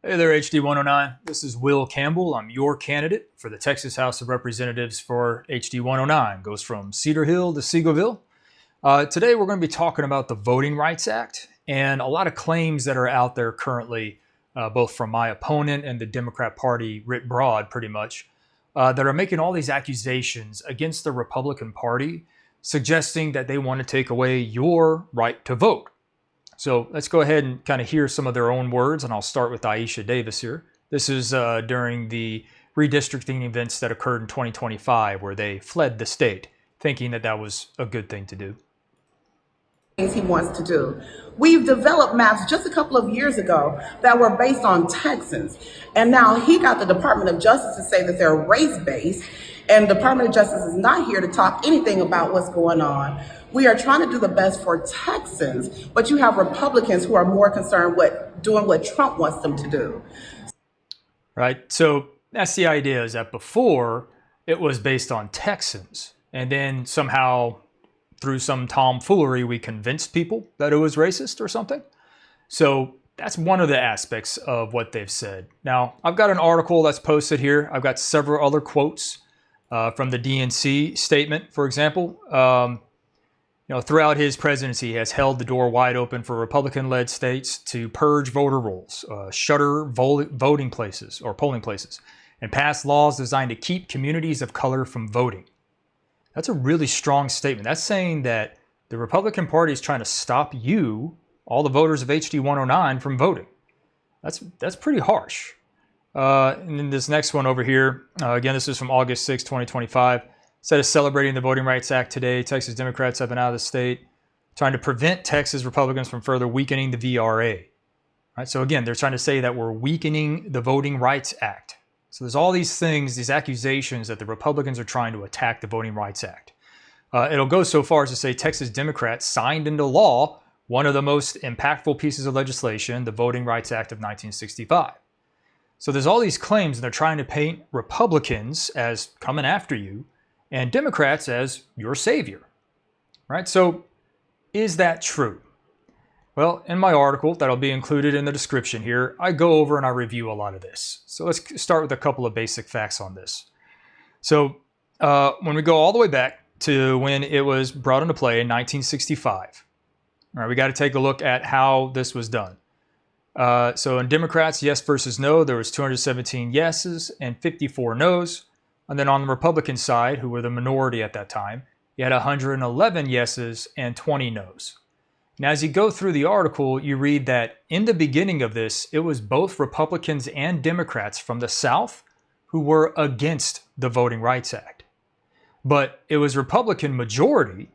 Hey there, HD 109. This is Will Campbell. I'm your candidate for the Texas House of Representatives for HD 109. Goes from Cedar Hill to Seagoville. Today we're going to be talking about the Voting Rights Act and a lot of claims that are out there currently, both from my opponent and the Democrat Party writ broad pretty much, that are making all these accusations against the Republican Party, suggesting that they want to take away your right to vote. So let's go ahead and kind of hear some of their own words, and I'll start with Aicha Davis here. This is during the redistricting events that occurred in 2025, where they fled the state, thinking that that was a good thing to do. Things he wants to do. We've developed maps just a couple of years ago that were based on Texans, and now he got the Department of Justice to say that they're race-based, and the Department of Justice is not here to talk anything about what's going on. We are trying to do the best for Texans, but you have Republicans who are more concerned with doing what Trump wants them to do. Right. So that's the idea, is that before it was based on Texans, and then somehow through some tomfoolery we convinced people that it was racist or something. So that's one of the aspects of what they've said. Now, I've got an article that's posted here. I've got several other quotes from the DNC statement, for example. Throughout his presidency, he has held the door wide open for Republican-led states to purge voter rolls, shutter voting places or polling places, and pass laws designed to keep communities of color from voting. That's a really strong statement. That's saying that the Republican Party is trying to stop you, all the voters of HD 109, from voting. That's pretty harsh. And then this next one over here, again, this is from August 6, 2025. Instead of celebrating the Voting Rights Act today, Texas Democrats have been out of the state trying to prevent Texas Republicans from further weakening the VRA. Right? So again, they're trying to say that we're weakening the Voting Rights Act. So there's all these things, these accusations that the Republicans are trying to attack the Voting Rights Act. It'll go so far as to say Texas Democrats signed into law one of the most impactful pieces of legislation, the Voting Rights Act of 1965. So there's all these claims, and they're trying to paint Republicans as coming after you, and Democrats as your savior, right? So is that true? Well, in my article that'll be included in the description here, I go over and I review a lot of this. So let's start with a couple of basic facts on this. So when we go all the way back to when it was brought into play in 1965, all right, we got to take a look at how this was done. So in Democrats, yes versus no, there was 217 yeses and 54 no's. And then on the Republican side, who were the minority at that time, you had 111 yeses and 20 no's. Now, as you go through the article, you read that in the beginning of this, it was both Republicans and Democrats from the South who were against the Voting Rights Act. But it was Republican majority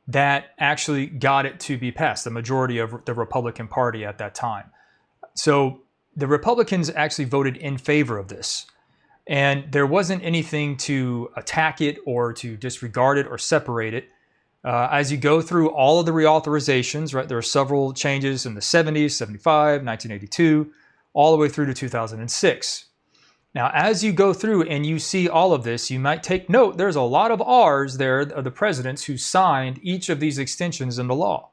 that actually got it to be passed, the majority of the Republican Party at that time. So the Republicans actually voted in favor of this. And there wasn't anything to attack it or to disregard it or separate it. As you go through all of the reauthorizations, right, there are several changes in the 70s, 75, 1982, all the way through to 2006. Now, as you go through and you see all of this, you might take note, there's a lot of R's there of the presidents who signed each of these extensions into law.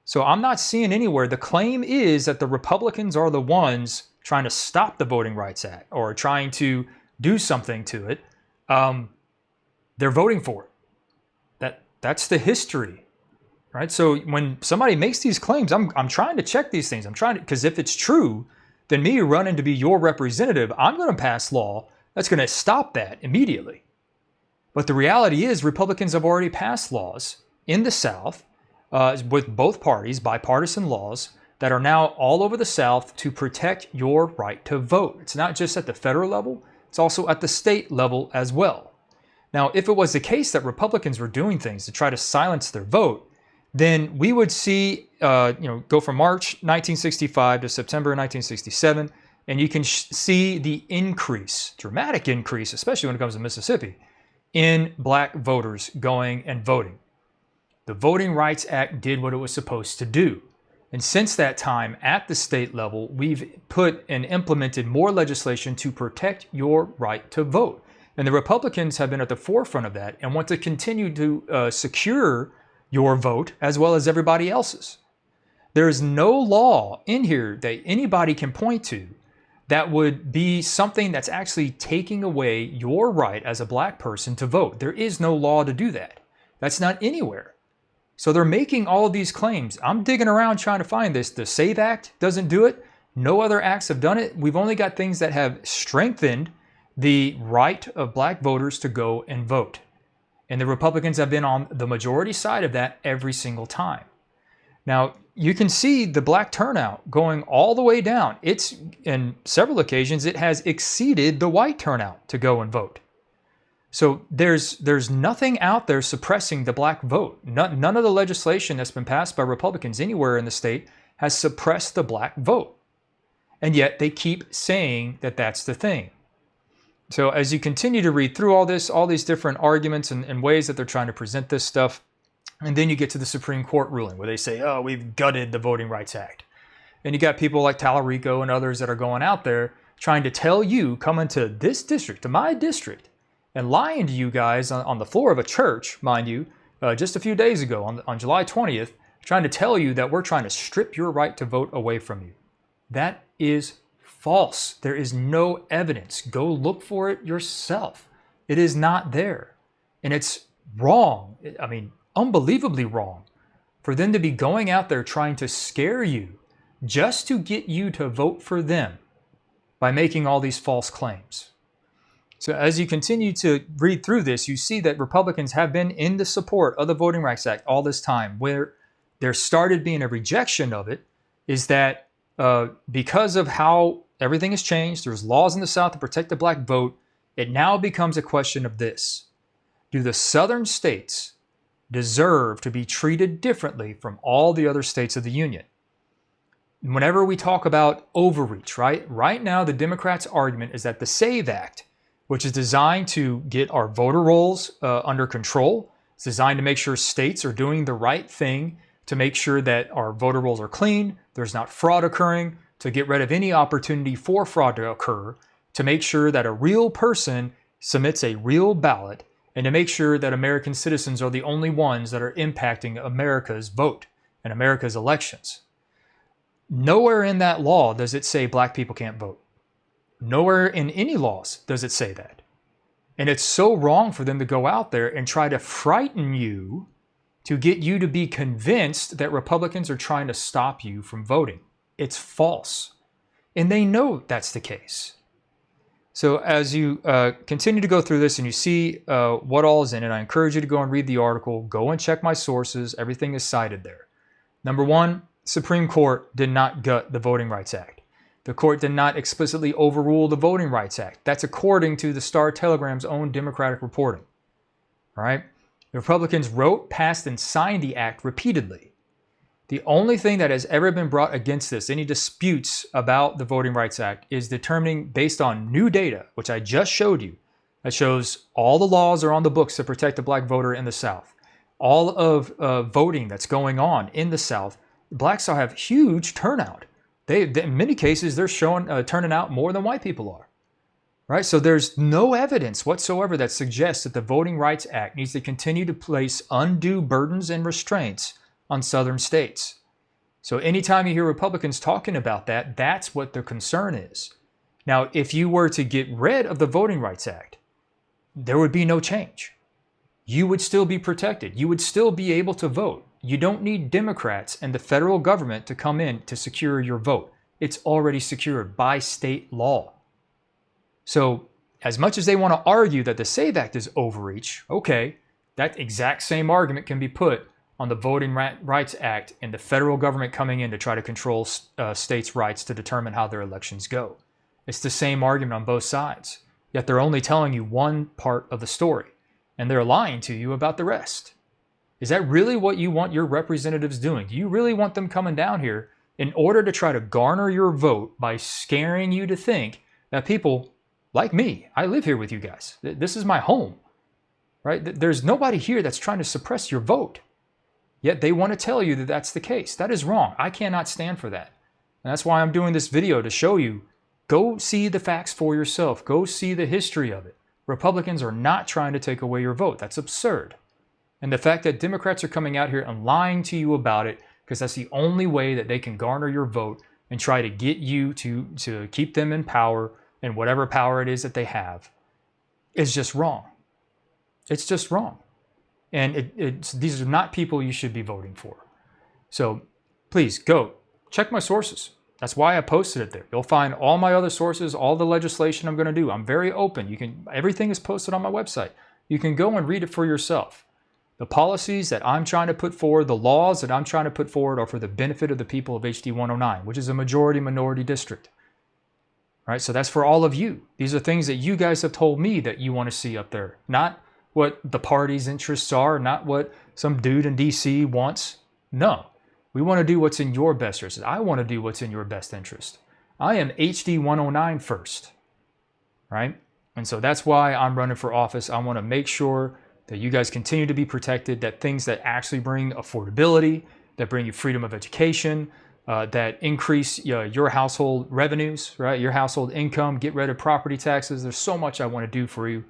So I'm not seeing anywhere. The claim is that the Republicans are the ones trying to stop the Voting Rights Act or trying to do something to it. They're voting for it. That's the history, right? So when somebody makes these claims, I'm trying to check these things. I'm trying to, because if it's true, then me running to be your representative, I'm going to pass law that's going to stop that immediately. But the reality is Republicans have already passed laws in the South with both parties, bipartisan laws, that are now all over the South to protect your right to vote. It's not just at the federal level, it's also at the state level as well. Now, if it was the case that Republicans were doing things to try to silence their vote, then we would see, go from March 1965 to September 1967, and you can see the increase, dramatic increase, especially when it comes to Mississippi, in black voters going and voting. The Voting Rights Act did what it was supposed to do. And since that time, at the state level, we've put and implemented more legislation to protect your right to vote. And the Republicans have been at the forefront of that and want to continue to secure your vote as well as everybody else's. There is no law in here that anybody can point to that would be something that's actually taking away your right as a black person to vote. There is no law to do that. That's not anywhere. So they're making all of these claims. I'm digging around trying to find this. The SAVE Act doesn't do it. No other acts have done it. We've only got things that have strengthened the right of black voters to go and vote. And the Republicans have been on the majority side of that every single time. Now, you can see the black turnout going all the way down. It's, in several occasions, it has exceeded the white turnout to go and vote. So there's nothing out there suppressing the black vote. None of the legislation that's been passed by Republicans anywhere in the state has suppressed the black vote. And yet they keep saying that that's the thing. So as you continue to read through all these different arguments and ways that they're trying to present this stuff, and then you get to the Supreme Court ruling where they say, oh, we've gutted the Voting Rights Act. And you got people like Tallarico and others that are going out there trying to tell you, come into this district, to my district, and lying to you guys on the floor of a church, mind you, just a few days ago on July 20th, trying to tell you that we're trying to strip your right to vote away from you. That is false. There is no evidence. Go look for it yourself. It is not there. And it's wrong. I mean, unbelievably wrong for them to be going out there trying to scare you just to get you to vote for them by making all these false claims. So as you continue to read through this, you see that Republicans have been in the support of the Voting Rights Act all this time. Where there started being a rejection of it is that because of how everything has changed, there's laws in the South to protect the black vote, it now becomes a question of this. Do the southern states deserve to be treated differently from all the other states of the Union? Whenever we talk about overreach, right now the Democrats' argument is that the SAVE Act, which is designed to get our voter rolls under control, it's designed to make sure states are doing the right thing to make sure that our voter rolls are clean, there's not fraud occurring, to get rid of any opportunity for fraud to occur, to make sure that a real person submits a real ballot, and to make sure that American citizens are the only ones that are impacting America's vote and America's elections. Nowhere in that law does it say black people can't vote. Nowhere in any laws does it say that. And it's so wrong for them to go out there and try to frighten you to get you to be convinced that Republicans are trying to stop you from voting. It's false. And they know that's the case. So as you continue to go through this and you see what all is in it, I encourage you to go and read the article. Go and check my sources. Everything is cited there. Number one, Supreme Court did not gut the Voting Rights Act. The court did not explicitly overrule the Voting Rights Act. That's according to the Star-Telegram's own Democratic reporting. All right? The Republicans wrote, passed, and signed the act repeatedly. The only thing that has ever been brought against this, any disputes about the Voting Rights Act, is determining based on new data, which I just showed you, that shows all the laws are on the books to protect the black voter in the South. All of voting that's going on in the South, blacks have huge turnout. In many cases, they're showing turning out more than white people are. Right? So there's no evidence whatsoever that suggests that the Voting Rights Act needs to continue to place undue burdens and restraints on southern states. So anytime you hear Republicans talking about that, that's what the concern is. Now, if you were to get rid of the Voting Rights Act, there would be no change. You would still be protected. You would still be able to vote. You don't need Democrats and the federal government to come in to secure your vote. It's already secured by state law. So as much as they want to argue that the SAVE Act is overreach, okay, that exact same argument can be put on the Voting Rights Act and the federal government coming in to try to control states' rights to determine how their elections go. It's the same argument on both sides, yet they're only telling you one part of the story, and they're lying to you about the rest. Is that really what you want your representatives doing? Do you really want them coming down here in order to try to garner your vote by scaring you to think that people like me, I live here with you guys. This is my home, right? There's nobody here that's trying to suppress your vote. Yet they want to tell you that that's the case. That is wrong. I cannot stand for that. And that's why I'm doing this video, to show you, go see the facts for yourself. Go see the history of it. Republicans are not trying to take away your vote. That's absurd. And the fact that Democrats are coming out here and lying to you about it, because that's the only way that they can garner your vote, and try to get you to keep them in power and whatever power it is that they have is just wrong. It's just wrong. And these are not people you should be voting for. So please go check my sources. That's why I posted it there. You'll find all my other sources, all the legislation I'm going to do. I'm very open. Everything is posted on my website. You can go and read it for yourself. The policies that I'm trying to put forward, the laws that I'm trying to put forward are for the benefit of the people of HD 109, which is a majority minority district. All right, so that's for all of you. These are things that you guys have told me that you want to see up there, not what the party's interests are, not what some dude in DC wants. No, we want to do what's in your best interest. I want to do what's in your best interest. I am HD 109 first, right? And so that's why I'm running for office. I want to make sure that you guys continue to be protected, that things that actually bring affordability, that bring you freedom of education, that increase your household revenues, right? Your household income, get rid of property taxes. There's so much I want to do for you.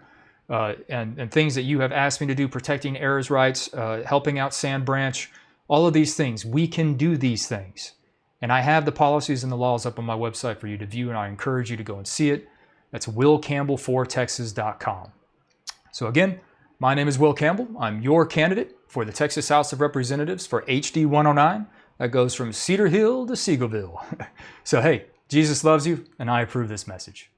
And things that you have asked me to do, protecting heirs' rights, helping out Sand Branch, all of these things. We can do these things. And I have the policies and the laws up on my website for you to view, and I encourage you to go and see it. That's willcampbell4texas.com. So again, my name is Will Campbell. I'm your candidate for the Texas House of Representatives for HD 109. That goes from Cedar Hill to Seagoville. So hey, Jesus loves you, and I approve this message.